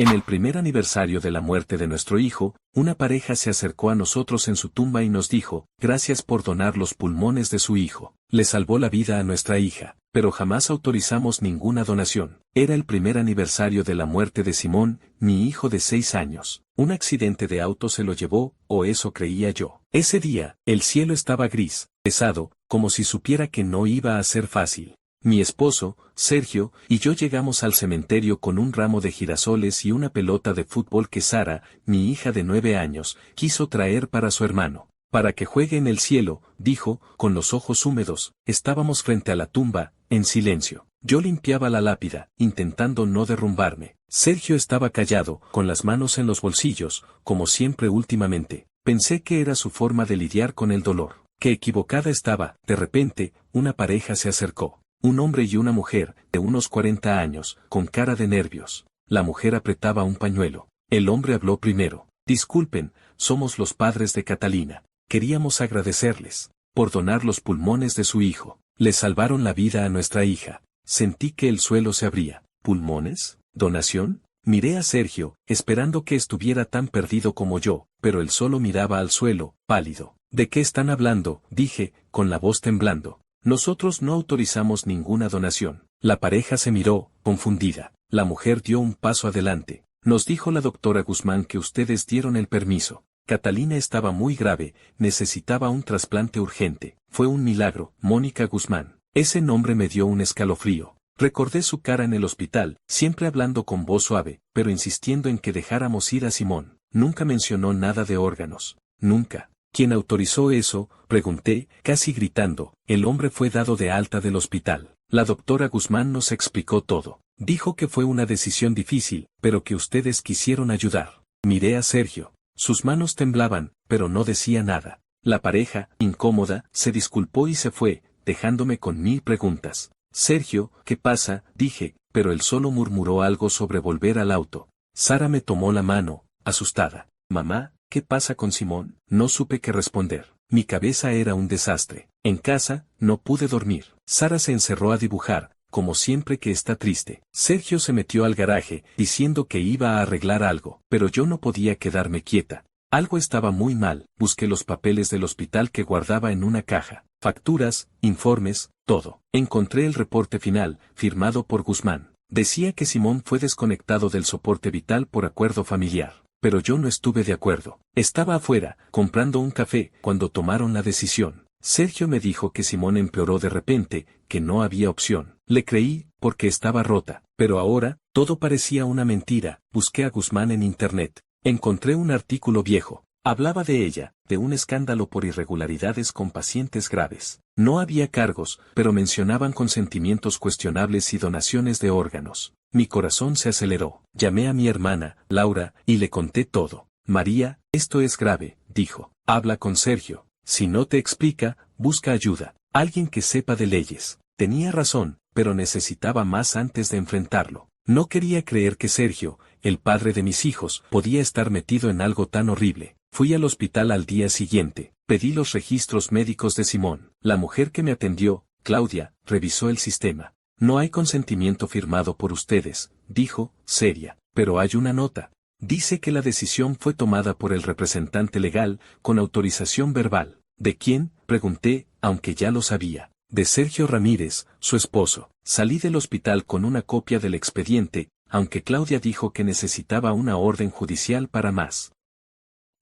En el primer aniversario de la muerte de nuestro hijo, una pareja se acercó a nosotros en su tumba y nos dijo, gracias por donar los pulmones de su hijo. Le salvó la vida a nuestra hija, pero jamás autorizamos ninguna donación. Era el primer aniversario de la muerte de Simón, mi hijo de 6 años. Un accidente de auto se lo llevó, o eso creía yo. Ese día, el cielo estaba gris, pesado, como si supiera que no iba a ser fácil. Mi esposo, Sergio, y yo llegamos al cementerio con un ramo de girasoles y una pelota de fútbol que Sara, mi hija de 9 años, quiso traer para su hermano. Para que juegue en el cielo, dijo, con los ojos húmedos. Estábamos frente a la tumba, en silencio. Yo limpiaba la lápida, intentando no derrumbarme. Sergio estaba callado, con las manos en los bolsillos, como siempre últimamente. Pensé que era su forma de lidiar con el dolor. Qué equivocada estaba. De repente, una pareja se acercó. Un hombre y una mujer, de unos 40 años, con cara de nervios. La mujer apretaba un pañuelo. El hombre habló primero. Disculpen, somos los padres de Catalina. Queríamos agradecerles por donar los pulmones de su hijo. Le salvaron la vida a nuestra hija. Sentí que el suelo se abría. ¿Pulmones? ¿Donación? Miré a Sergio, esperando que estuviera tan perdido como yo, pero él solo miraba al suelo, pálido. ¿De qué están hablando?, dije, con la voz temblando. Nosotros no autorizamos ninguna donación. La pareja se miró, confundida. La mujer dio un paso adelante. Nos dijo la doctora Guzmán que ustedes dieron el permiso. Catalina estaba muy grave, necesitaba un trasplante urgente. Fue un milagro. Mónica Guzmán. Ese nombre me dio un escalofrío. Recordé su cara en el hospital, siempre hablando con voz suave, pero insistiendo en que dejáramos ir a Simón. Nunca mencionó nada de órganos. Nunca. ¿Quién autorizó eso?, pregunté, casi gritando. El hombre fue dado de alta del hospital. La doctora Guzmán nos explicó todo. Dijo que fue una decisión difícil, pero que ustedes quisieron ayudar. Miré a Sergio. Sus manos temblaban, pero no decía nada. La pareja, incómoda, se disculpó y se fue, dejándome con 1000 preguntas. Sergio, ¿qué pasa?, dije, pero él solo murmuró algo sobre volver al auto. Sara me tomó la mano, asustada. Mamá, ¿qué pasa con Simón? No supe qué responder. Mi cabeza era un desastre. En casa, no pude dormir. Sara se encerró a dibujar, como siempre que está triste. Sergio se metió al garaje, diciendo que iba a arreglar algo, pero yo no podía quedarme quieta. Algo estaba muy mal. Busqué los papeles del hospital que guardaba en una caja. Facturas, informes, todo. Encontré el reporte final, firmado por Guzmán. Decía que Simón fue desconectado del soporte vital por acuerdo familiar. Pero yo no estuve de acuerdo. Estaba afuera, comprando un café, cuando tomaron la decisión. Sergio me dijo que Simón empeoró de repente, que no había opción. Le creí, porque estaba rota. Pero ahora, todo parecía una mentira. Busqué a Guzmán en internet. Encontré un artículo viejo. Hablaba de ella, de un escándalo por irregularidades con pacientes graves. No había cargos, pero mencionaban consentimientos cuestionables y donaciones de órganos. Mi corazón se aceleró. Llamé a mi hermana, Laura, y le conté todo. María, esto es grave, dijo. Habla con Sergio. Si no te explica, busca ayuda. Alguien que sepa de leyes. Tenía razón, pero necesitaba más antes de enfrentarlo. No quería creer que Sergio, el padre de mis hijos, podía estar metido en algo tan horrible. Fui al hospital al día siguiente. Pedí los registros médicos de Simón. La mujer que me atendió, Claudia, revisó el sistema. No hay consentimiento firmado por ustedes, dijo, seria, pero hay una nota. Dice que la decisión fue tomada por el representante legal, con autorización verbal. ¿De quién?, pregunté, aunque ya lo sabía. De Sergio Ramírez, su esposo. Salí del hospital con una copia del expediente, aunque Claudia dijo que necesitaba una orden judicial para más.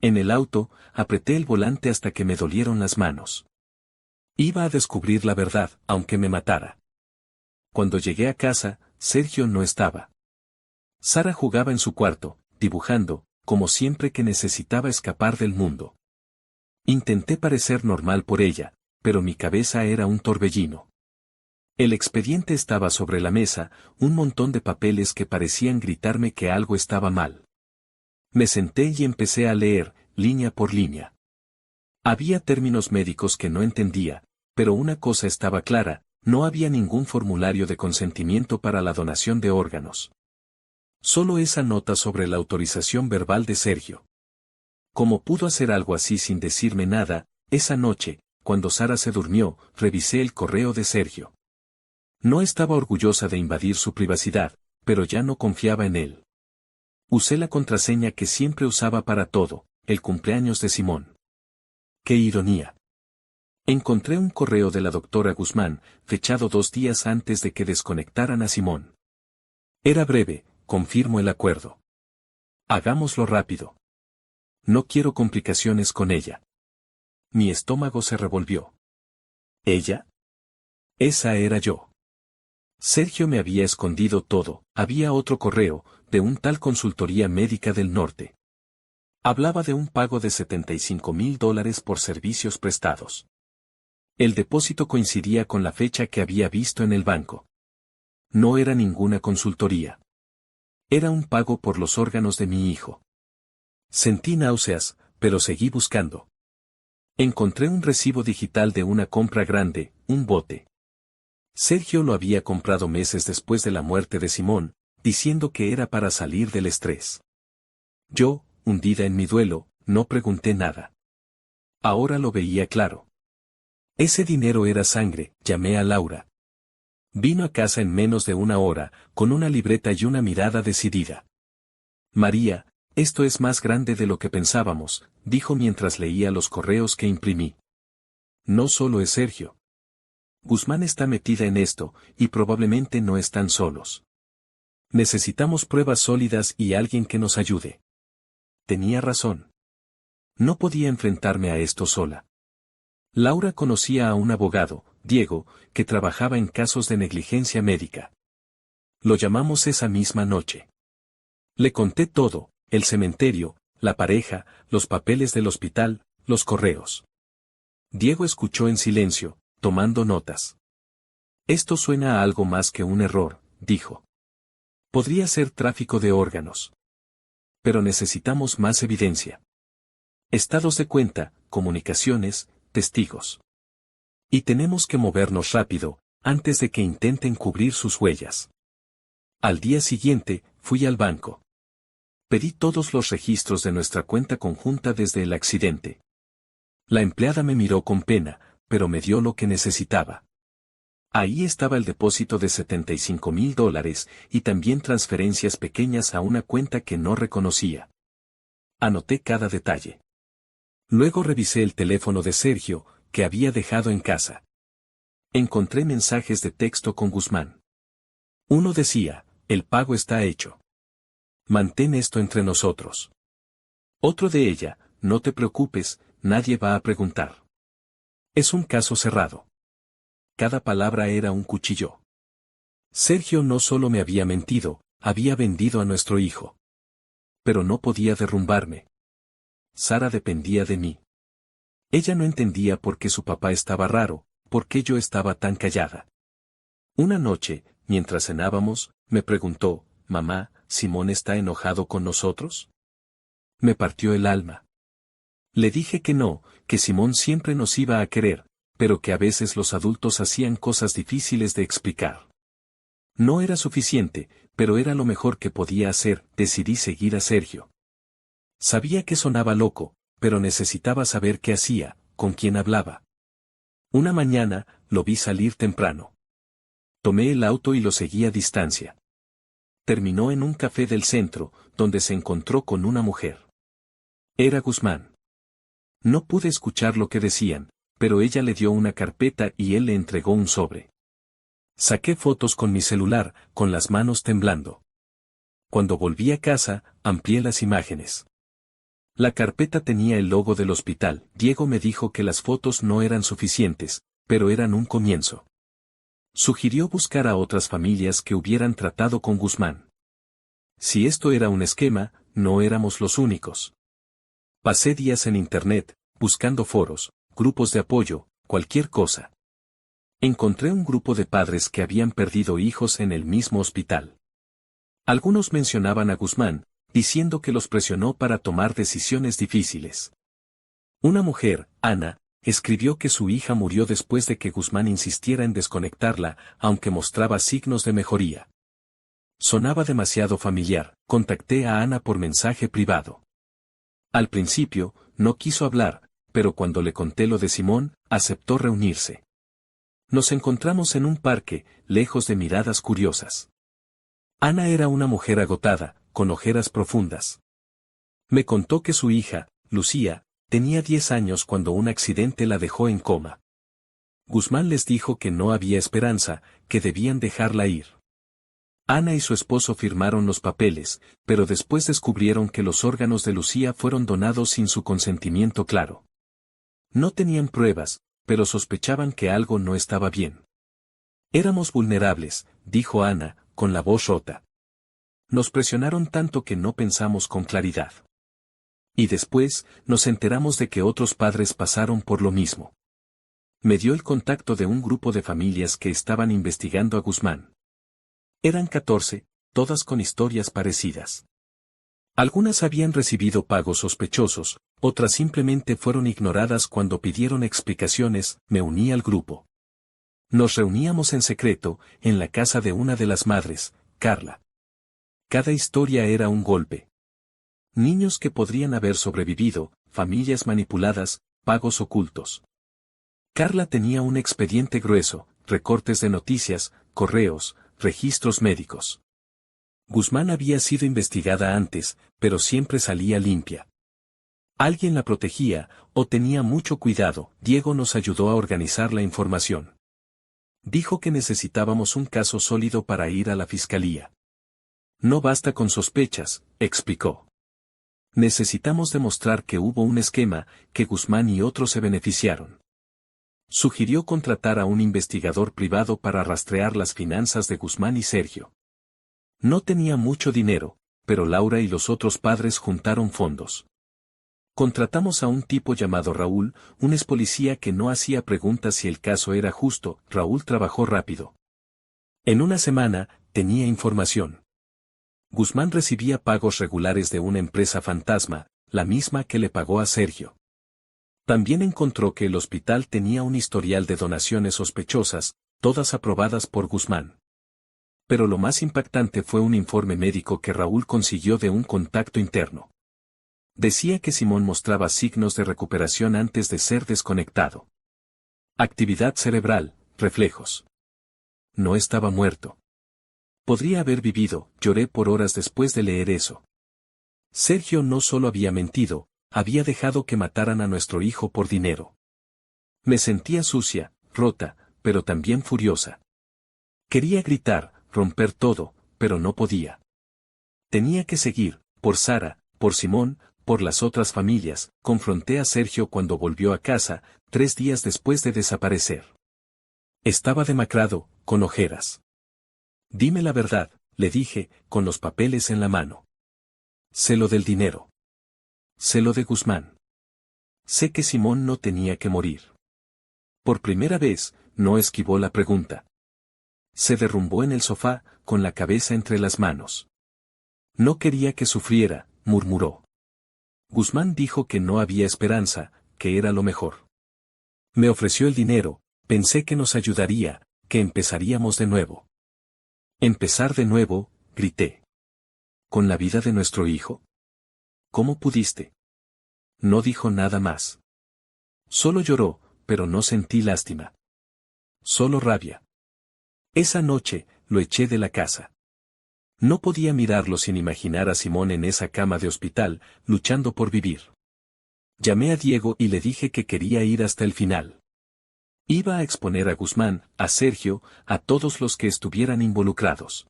En el auto, apreté el volante hasta que me dolieron las manos. Iba a descubrir la verdad, aunque me matara. Cuando llegué a casa, Sergio no estaba. Sara jugaba en su cuarto, dibujando, como siempre que necesitaba escapar del mundo. Intenté parecer normal por ella, pero mi cabeza era un torbellino. El expediente estaba sobre la mesa, un montón de papeles que parecían gritarme que algo estaba mal. Me senté y empecé a leer, línea por línea. Había términos médicos que no entendía, pero una cosa estaba clara, no había ningún formulario de consentimiento para la donación de órganos. Solo esa nota sobre la autorización verbal de Sergio. ¿Cómo pudo hacer algo así sin decirme nada? Esa noche, cuando Sara se durmió, revisé el correo de Sergio. No estaba orgullosa de invadir su privacidad, pero ya no confiaba en él. Usé la contraseña que siempre usaba para todo, el cumpleaños de Simón. ¡Qué ironía! Encontré un correo de la doctora Guzmán, fechado 2 días antes de que desconectaran a Simón. Era breve, confirmo el acuerdo. Hagámoslo rápido. No quiero complicaciones con ella. Mi estómago se revolvió. ¿Ella? Esa era yo. Sergio me había escondido todo. Había otro correo, de un tal Consultoría Médica del Norte. Hablaba de un pago de $75,000 por servicios prestados. El depósito coincidía con la fecha que había visto en el banco. No era ninguna consultoría. Era un pago por los órganos de mi hijo. Sentí náuseas, pero seguí buscando. Encontré un recibo digital de una compra grande, un bote. Sergio lo había comprado meses después de la muerte de Simón, diciendo que era para salir del estrés. Yo, hundida en mi duelo, no pregunté nada. Ahora lo veía claro. Ese dinero era sangre. Llamé a Laura. Vino a casa en menos de 1 hora, con una libreta y una mirada decidida. María, esto es más grande de lo que pensábamos, dijo mientras leía los correos que imprimí. No solo es Sergio. Guzmán está metida en esto, y probablemente no están solos. Necesitamos pruebas sólidas y alguien que nos ayude. Tenía razón. No podía enfrentarme a esto sola. Laura conocía a un abogado, Diego, que trabajaba en casos de negligencia médica. Lo llamamos esa misma noche. Le conté todo, el cementerio, la pareja, los papeles del hospital, los correos. Diego escuchó en silencio, tomando notas. Esto suena a algo más que un error, dijo. Podría ser tráfico de órganos. Pero necesitamos más evidencia. Estados de cuenta, comunicaciones, testigos. Y tenemos que movernos rápido, antes de que intenten cubrir sus huellas. Al día siguiente, fui al banco. Pedí todos los registros de nuestra cuenta conjunta desde el accidente. La empleada me miró con pena, pero me dio lo que necesitaba. Ahí estaba el depósito de $75,000 y también transferencias pequeñas a una cuenta que no reconocía. Anoté cada detalle. Luego revisé el teléfono de Sergio, que había dejado en casa. Encontré mensajes de texto con Guzmán. Uno decía, el pago está hecho. Mantén esto entre nosotros. Otro de ella, no te preocupes, nadie va a preguntar. Es un caso cerrado. Cada palabra era un cuchillo. Sergio no solo me había mentido, había vendido a nuestro hijo. Pero no podía derrumbarme. Sara dependía de mí. Ella no entendía por qué su papá estaba raro, por qué yo estaba tan callada. Una noche, mientras cenábamos, me preguntó, «Mamá, ¿Simón está enojado con nosotros?» Me partió el alma. Le dije que no, que Simón siempre nos iba a querer, pero que a veces los adultos hacían cosas difíciles de explicar. No era suficiente, pero era lo mejor que podía hacer. Decidí seguir a Sergio. Sabía que sonaba loco, pero necesitaba saber qué hacía, con quién hablaba. Una mañana, lo vi salir temprano. Tomé el auto y lo seguí a distancia. Terminó en un café del centro, donde se encontró con una mujer. Era Guzmán. No pude escuchar lo que decían, pero ella le dio una carpeta y él le entregó un sobre. Saqué fotos con mi celular, con las manos temblando. Cuando volví a casa, amplié las imágenes. La carpeta tenía el logo del hospital. Diego me dijo que las fotos no eran suficientes, pero eran un comienzo. Sugirió buscar a otras familias que hubieran tratado con Guzmán. Si esto era un esquema, no éramos los únicos. Pasé días en internet, buscando foros, grupos de apoyo, cualquier cosa. Encontré un grupo de padres que habían perdido hijos en el mismo hospital. Algunos mencionaban a Guzmán, diciendo que los presionó para tomar decisiones difíciles. Una mujer, Ana, escribió que su hija murió después de que Guzmán insistiera en desconectarla, aunque mostraba signos de mejoría. Sonaba demasiado familiar. Contacté a Ana por mensaje privado. Al principio, no quiso hablar, pero cuando le conté lo de Simón, aceptó reunirse. Nos encontramos en un parque, lejos de miradas curiosas. Ana era una mujer agotada, con ojeras profundas. Me contó que su hija, Lucía, tenía 10 años cuando un accidente la dejó en coma. Guzmán les dijo que no había esperanza, que debían dejarla ir. Ana y su esposo firmaron los papeles, pero después descubrieron que los órganos de Lucía fueron donados sin su consentimiento claro. No tenían pruebas, pero sospechaban que algo no estaba bien. Éramos vulnerables, dijo Ana, con la voz rota. Nos presionaron tanto que no pensamos con claridad. Y después, nos enteramos de que otros padres pasaron por lo mismo. Me dio el contacto de un grupo de familias que estaban investigando a Guzmán. Eran 14, todas con historias parecidas. Algunas habían recibido pagos sospechosos, otras simplemente fueron ignoradas cuando pidieron explicaciones. Me uní al grupo. Nos reuníamos en secreto, en la casa de una de las madres, Carla. Cada historia era un golpe. Niños que podrían haber sobrevivido, familias manipuladas, pagos ocultos. Carla tenía un expediente grueso, recortes de noticias, correos, registros médicos. Guzmán había sido investigada antes, pero siempre salía limpia. Alguien la protegía, o tenía mucho cuidado. Diego nos ayudó a organizar la información. Dijo que necesitábamos un caso sólido para ir a la fiscalía. No basta con sospechas, explicó. Necesitamos demostrar que hubo un esquema, que Guzmán y otros se beneficiaron. Sugirió contratar a un investigador privado para rastrear las finanzas de Guzmán y Sergio. No tenía mucho dinero, pero Laura y los otros padres juntaron fondos. Contratamos a un tipo llamado Raúl, un ex policía que no hacía preguntas si el caso era justo. Raúl trabajó rápido. En una semana, tenía información. Guzmán recibía pagos regulares de una empresa fantasma, la misma que le pagó a Sergio. También encontró que el hospital tenía un historial de donaciones sospechosas, todas aprobadas por Guzmán. Pero lo más impactante fue un informe médico que Raúl consiguió de un contacto interno. Decía que Simón mostraba signos de recuperación antes de ser desconectado. Actividad cerebral, reflejos. No estaba muerto. Podría haber vivido. Lloré por horas después de leer eso. Sergio no solo había mentido, había dejado que mataran a nuestro hijo por dinero. Me sentía sucia, rota, pero también furiosa. Quería gritar, romper todo, pero no podía. Tenía que seguir, por Sara, por Simón, por las otras familias. Confronté a Sergio cuando volvió a casa, 3 días después de desaparecer. Estaba demacrado, con ojeras. Dime la verdad, le dije, con los papeles en la mano. Sé lo del dinero. Sé lo de Guzmán. Sé que Simón no tenía que morir. Por primera vez, no esquivó la pregunta. Se derrumbó en el sofá, con la cabeza entre las manos. No quería que sufriera, murmuró. Guzmán dijo que no había esperanza, que era lo mejor. Me ofreció el dinero, pensé que nos ayudaría, que empezaríamos de nuevo. Empezar de nuevo, grité. ¿Con la vida de nuestro hijo? ¿Cómo pudiste? No dijo nada más. Solo lloró, pero no sentí lástima. Solo rabia. Esa noche, lo eché de la casa. No podía mirarlo sin imaginar a Simón en esa cama de hospital, luchando por vivir. Llamé a Diego y le dije que quería ir hasta el final. Iba a exponer a Guzmán, a Sergio, a todos los que estuvieran involucrados.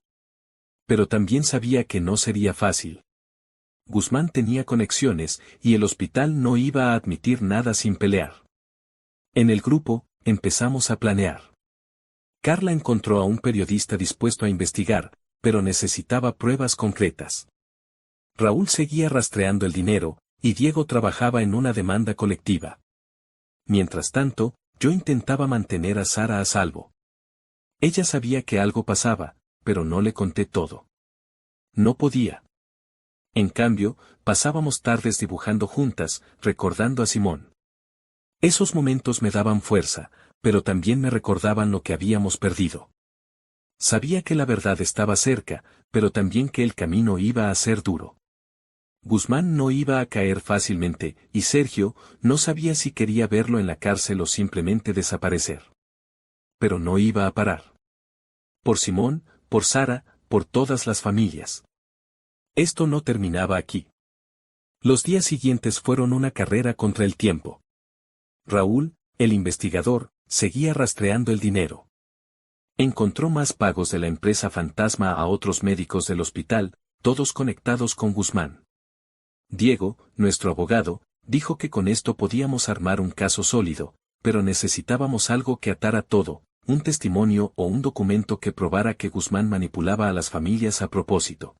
Pero también sabía que no sería fácil. Guzmán tenía conexiones, y el hospital no iba a admitir nada sin pelear. En el grupo, empezamos a planear. Carla encontró a un periodista dispuesto a investigar, pero necesitaba pruebas concretas. Raúl seguía rastreando el dinero, y Diego trabajaba en una demanda colectiva. Mientras tanto, yo intentaba mantener a Sara a salvo. Ella sabía que algo pasaba, pero no le conté todo. No podía. En cambio, pasábamos tardes dibujando juntas, recordando a Simón. Esos momentos me daban fuerza, pero también me recordaban lo que habíamos perdido. Sabía que la verdad estaba cerca, pero también que el camino iba a ser duro. Guzmán no iba a caer fácilmente, y Sergio no sabía si quería verlo en la cárcel o simplemente desaparecer. Pero no iba a parar. Por Simón, por Sara, por todas las familias. Esto no terminaba aquí. Los días siguientes fueron una carrera contra el tiempo. Raúl, el investigador, seguía rastreando el dinero. Encontró más pagos de la empresa fantasma a otros médicos del hospital, todos conectados con Guzmán. Diego, nuestro abogado, dijo que con esto podíamos armar un caso sólido, pero necesitábamos algo que atara todo, un testimonio o un documento que probara que Guzmán manipulaba a las familias a propósito.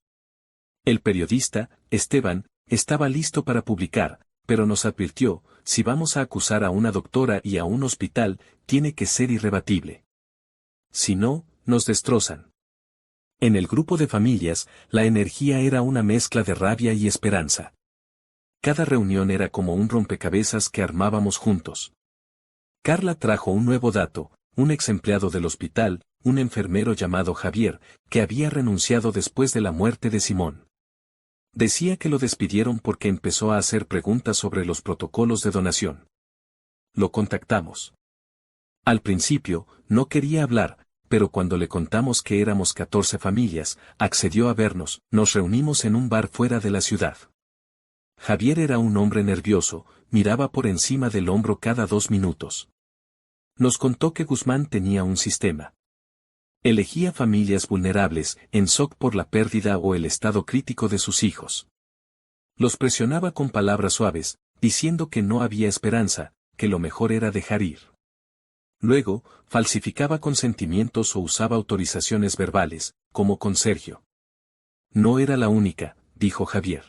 El periodista, Esteban, estaba listo para publicar, pero nos advirtió, si vamos a acusar a una doctora y a un hospital, tiene que ser irrebatible. Si no, nos destrozan. En el grupo de familias, la energía era una mezcla de rabia y esperanza. Cada reunión era como un rompecabezas que armábamos juntos. Carla trajo un nuevo dato, un ex empleado del hospital, un enfermero llamado Javier, que había renunciado después de la muerte de Simón. Decía que lo despidieron porque empezó a hacer preguntas sobre los protocolos de donación. Lo contactamos. Al principio, no quería hablar, pero cuando le contamos que éramos 14 familias, accedió a vernos, nos reunimos en un bar fuera de la ciudad. Javier era un hombre nervioso, miraba por encima del hombro cada 2 minutos. Nos contó que Guzmán tenía un sistema. Elegía familias vulnerables, en shock por la pérdida o el estado crítico de sus hijos. Los presionaba con palabras suaves, diciendo que no había esperanza, que lo mejor era dejar ir. Luego, falsificaba consentimientos o usaba autorizaciones verbales, como con Sergio. No era la única, dijo Javier.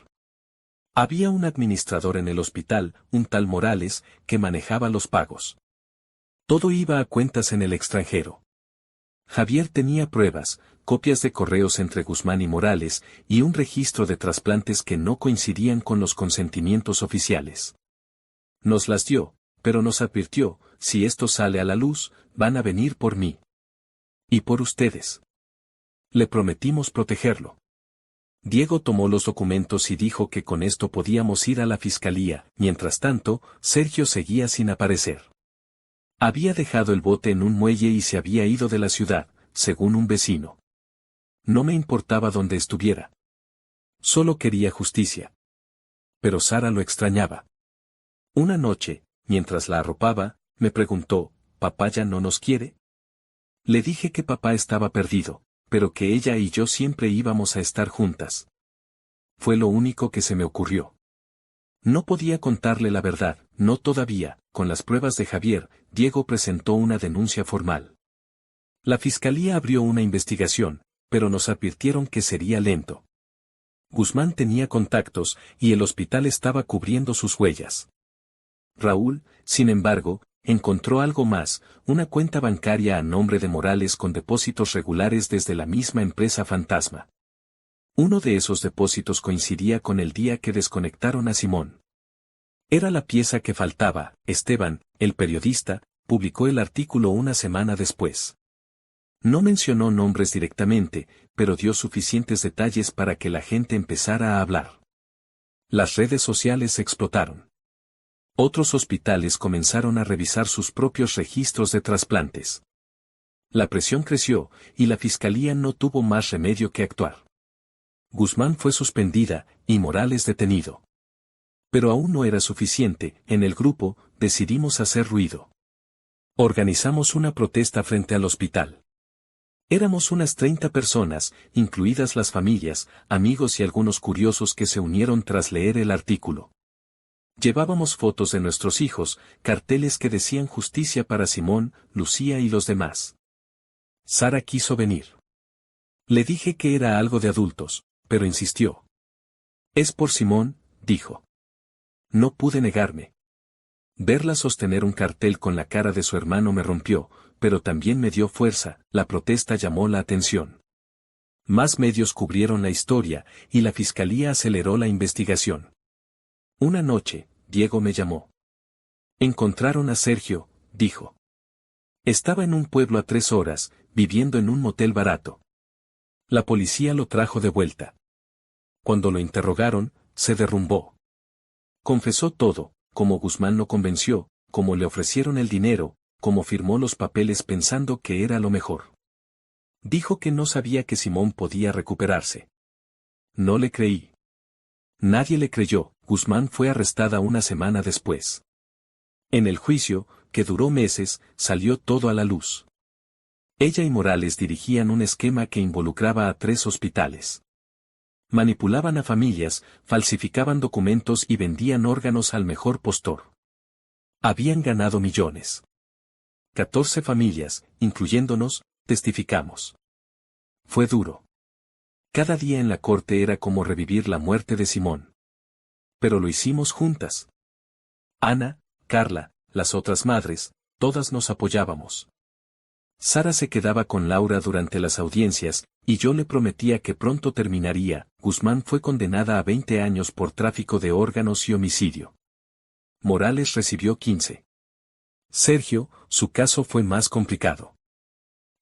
Había un administrador en el hospital, un tal Morales, que manejaba los pagos. Todo iba a cuentas en el extranjero. Javier tenía pruebas, copias de correos entre Guzmán y Morales, y un registro de trasplantes que no coincidían con los consentimientos oficiales. Nos las dio, pero nos advirtió, si esto sale a la luz, van a venir por mí. Y por ustedes. Le prometimos protegerlo. Diego tomó los documentos y dijo que con esto podíamos ir a la fiscalía, mientras tanto, Sergio seguía sin aparecer. Había dejado el bote en un muelle y se había ido de la ciudad, según un vecino. No me importaba dónde estuviera. Solo quería justicia. Pero Sara lo extrañaba. Una noche, mientras la arropaba, me preguntó, ¿papá ya no nos quiere? Le dije que papá estaba perdido, pero que ella y yo siempre íbamos a estar juntas. Fue lo único que se me ocurrió. No podía contarle la verdad, no todavía. Con las pruebas de Javier, Diego presentó una denuncia formal. La fiscalía abrió una investigación, pero nos advirtieron que sería lento. Guzmán tenía contactos, y el hospital estaba cubriendo sus huellas. Raúl, sin embargo, encontró algo más, una cuenta bancaria a nombre de Morales con depósitos regulares desde la misma empresa fantasma. Uno de esos depósitos coincidía con el día que desconectaron a Simón. Era la pieza que faltaba. Esteban, el periodista, publicó el artículo una semana después. No mencionó nombres directamente, pero dio suficientes detalles para que la gente empezara a hablar. Las redes sociales explotaron. Otros hospitales comenzaron a revisar sus propios registros de trasplantes. La presión creció, y la fiscalía no tuvo más remedio que actuar. Guzmán fue suspendida, y Morales detenido. Pero aún no era suficiente, en el grupo, decidimos hacer ruido. Organizamos una protesta frente al hospital. Éramos unas 30 personas, incluidas las familias, amigos y algunos curiosos que se unieron tras leer el artículo. Llevábamos fotos de nuestros hijos, carteles que decían justicia para Simón, Lucía y los demás. Sara quiso venir. Le dije que era algo de adultos, pero insistió. Es por Simón, dijo. No pude negarme. Verla sostener un cartel con la cara de su hermano me rompió, pero también me dio fuerza. La protesta llamó la atención. Más medios cubrieron la historia, y la fiscalía aceleró la investigación. Una noche, Diego me llamó. Encontraron a Sergio, dijo. Estaba en un pueblo a 3 horas, viviendo en un motel barato. La policía lo trajo de vuelta. Cuando lo interrogaron, se derrumbó. Confesó todo, cómo Guzmán lo convenció, cómo le ofrecieron el dinero, cómo firmó los papeles pensando que era lo mejor. Dijo que no sabía que Simón podía recuperarse. No le creí. Nadie le creyó. Guzmán fue arrestada una semana después. En el juicio, que duró meses, salió todo a la luz. Ella y Morales dirigían un esquema que involucraba a 3 hospitales. Manipulaban a familias, falsificaban documentos y vendían órganos al mejor postor. Habían ganado millones. 14 familias, incluyéndonos, testificamos. Fue duro. Cada día en la corte era como revivir la muerte de Simón. Pero lo hicimos juntas. Ana, Carla, las otras madres, todas nos apoyábamos. Sara se quedaba con Laura durante las audiencias, y yo le prometía que pronto terminaría. Guzmán fue condenada a 20 años por tráfico de órganos y homicidio. Morales recibió 15. Sergio, su caso fue más complicado.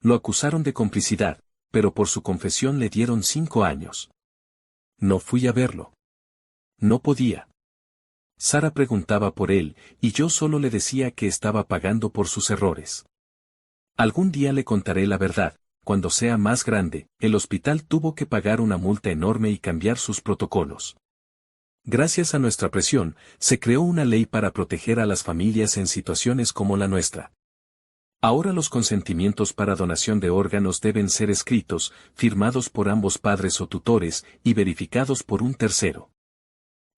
Lo acusaron de complicidad, pero por su confesión le dieron 5 años. No fui a verlo. No podía. Sara preguntaba por él, y yo solo le decía que estaba pagando por sus errores. Algún día le contaré la verdad. Cuando sea más grande, el hospital tuvo que pagar una multa enorme y cambiar sus protocolos. Gracias a nuestra presión, se creó una ley para proteger a las familias en situaciones como la nuestra. Ahora los consentimientos para donación de órganos deben ser escritos, firmados por ambos padres o tutores, y verificados por un tercero.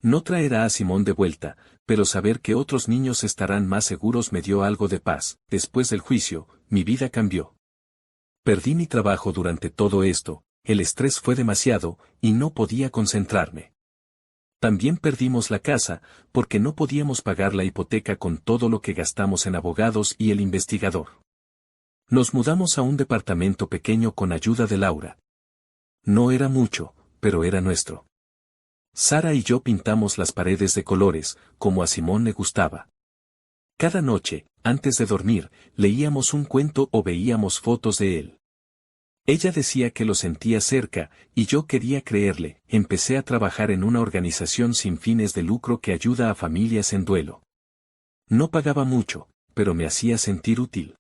No traerá a Simón de vuelta, pero saber que otros niños estarán más seguros me dio algo de paz. Después del juicio, mi vida cambió. Perdí mi trabajo durante todo esto, el estrés fue demasiado, y no podía concentrarme. También perdimos la casa, porque no podíamos pagar la hipoteca con todo lo que gastamos en abogados y el investigador. Nos mudamos a un departamento pequeño con ayuda de Laura. No era mucho, pero era nuestro. Sara y yo pintamos las paredes de colores, como a Simón le gustaba. Cada noche, antes de dormir, leíamos un cuento o veíamos fotos de él. Ella decía que lo sentía cerca, y yo quería creerle. Empecé a trabajar en una organización sin fines de lucro que ayuda a familias en duelo. No pagaba mucho, pero me hacía sentir útil.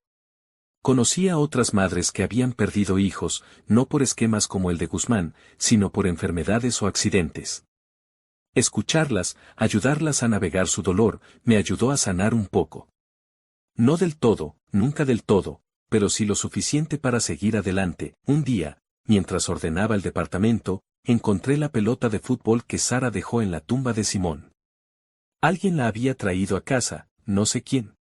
Conocí a otras madres que habían perdido hijos, no por esquemas como el de Guzmán, sino por enfermedades o accidentes. Escucharlas, ayudarlas a navegar su dolor, me ayudó a sanar un poco. No del todo, nunca del todo, pero sí lo suficiente para seguir adelante. Un día, mientras ordenaba el departamento, encontré la pelota de fútbol que Sara dejó en la tumba de Simón. Alguien la había traído a casa, no sé quién.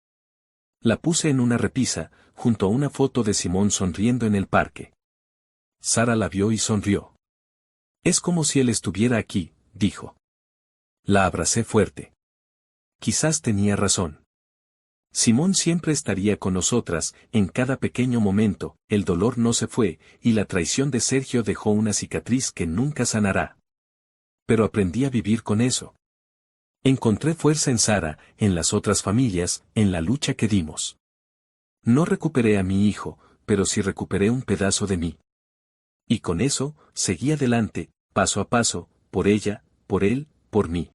La puse en una repisa, junto a una foto de Simón sonriendo en el parque. Sara la vio y sonrió. Es como si él estuviera aquí, dijo. La abracé fuerte. Quizás tenía razón. Simón siempre estaría con nosotras, en cada pequeño momento. El dolor no se fue, y la traición de Sergio dejó una cicatriz que nunca sanará. Pero aprendí a vivir con eso. Encontré fuerza en Sara, en las otras familias, en la lucha que dimos. No recuperé a mi hijo, pero sí recuperé un pedazo de mí. Y con eso, seguí adelante, paso a paso, por ella, por él, por mí.